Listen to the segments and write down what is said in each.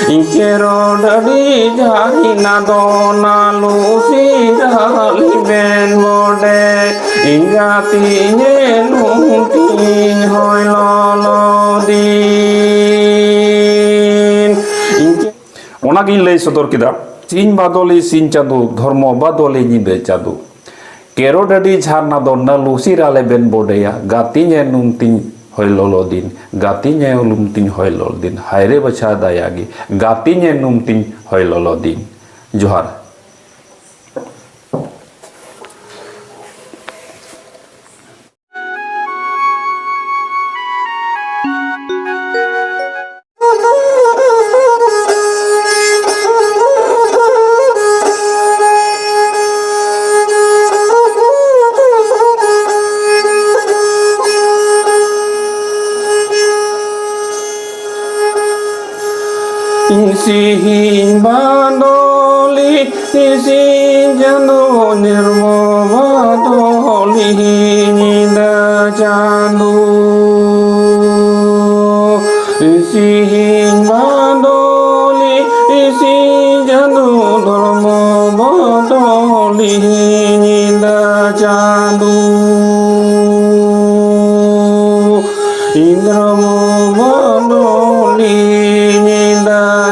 Ingkero dari jari nadona lusirali ben bode ingatinya nungting hoi lolodin Onagin lay sodor kida Sin badoli sin cadu dharma badoli nyide cadu Kero dari jharna dona lusirali ben bode ya gatinya nungting hoi lolodin gatinya ulumtin hoi lolodin haire bacha dayagi gatinya numtin hoi lolodin Johar Isihin badoli isin jano nirmo badoli nida janu Isihin badoli isin jano nirmo badoli nida janu Indramo badoli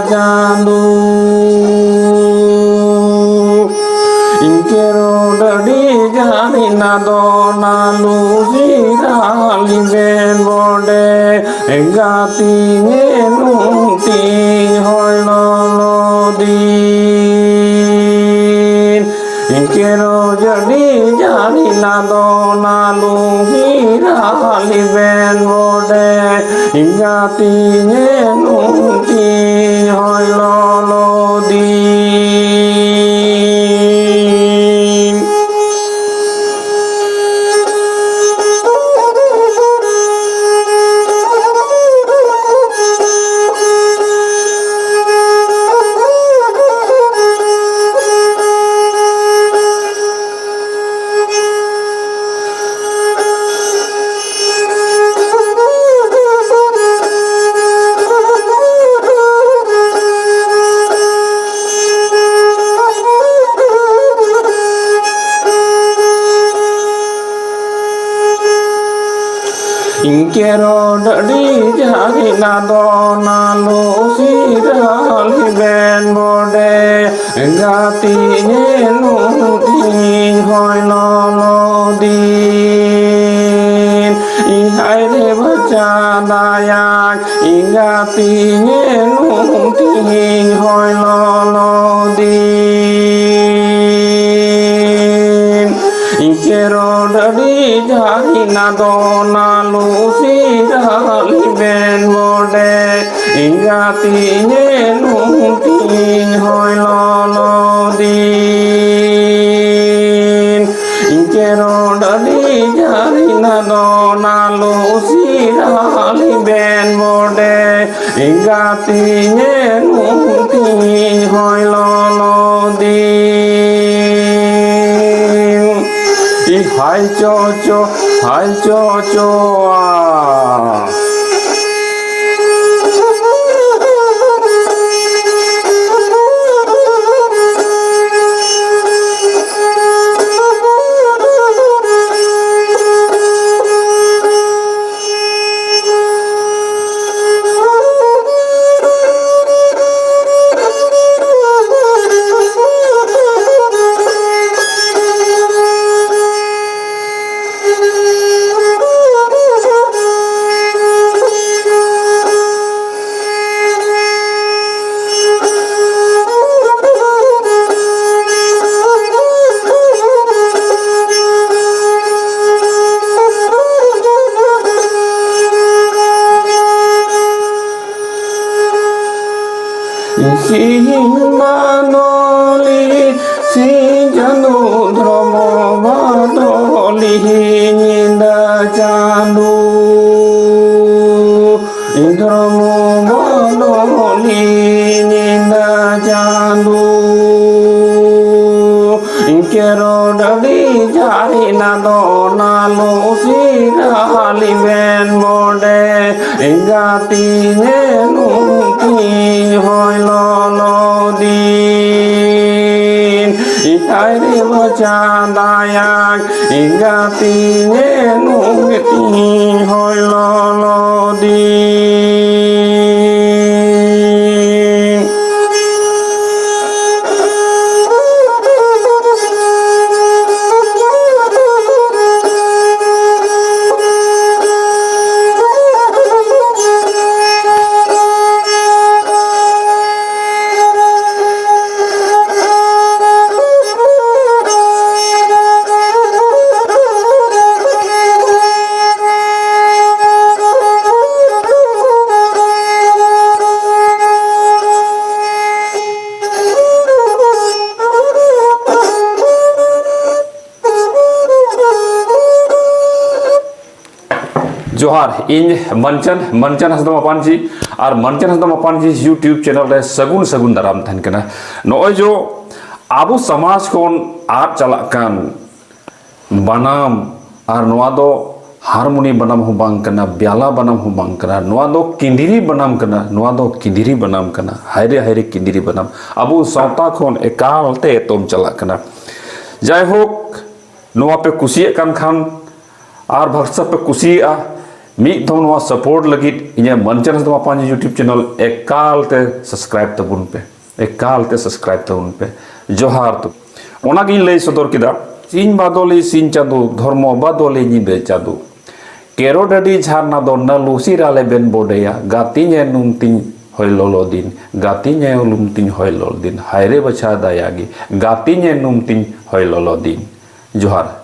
Jandu Ingkero dari jari nadona lusirali ben bode Engatinya nungting hoi lolodin Ingkero dari jari nadona lusirali ben bode Ingatinya nungting hoi lolodin Ingkero dari jari nadona lusirali ben bode Gatinya nungting hoi lolodin Ihaire baca dayak Ingatinya nungting hoi lolodin Ingkero dari jari nadona lusirali ben bode Ingatinya nungting hoi lolodin Ingkero dari jari nadona lusirali ben bode Ingatinya nungting hoi lolodin Hai coco Manoli si janu dromo badoli ninda jandu Indromo badoli ninda jandu Inkero dari jari nadona lusirali ben bode Ingatinya nungting hoi haire baca dayak ingati nung ti hoi lo di. जोहार इन मनचन हसदा मापान जी और मनचन हसदा मापान जी YouTube channel रे सगुन सगुन दाराम थान कना नॉय जो आबो समाज कोन आद चला कान बनाम और नोआ दो हारमोनी बनाम हो बांग कना ब्याला बनाम हो बांग कना नोआ दो किंदिरी बनाम कना नोआ दो किंदिरी बनाम कना हायरे हायरे किंदिरी बनाम आबो सावता खोन एकालते तोम चला कना जाय होक नोआ पे कुसिए कान खान और भक्सा पे कुसिया मीट धम नोआ सपोर्ट लगी इन्हें मनचन हसदा मापान जी यूट्यूब चैनल एकालते सब्सक्राइब तबुन पे एकालते सब्सक्राइब तबुन पे जोहार तो ओना गिन लई सदर किदा सिंह बादोली सिंह चादू धर्म बादोली निबे चादू केरो डडी झारना दो नलु सिराले Ben बोडेया गातिnye numting hoy lolo din gatinye lumting hoy lolo din haire bacha dayagi gatinye numting hoy lolo din जोहार।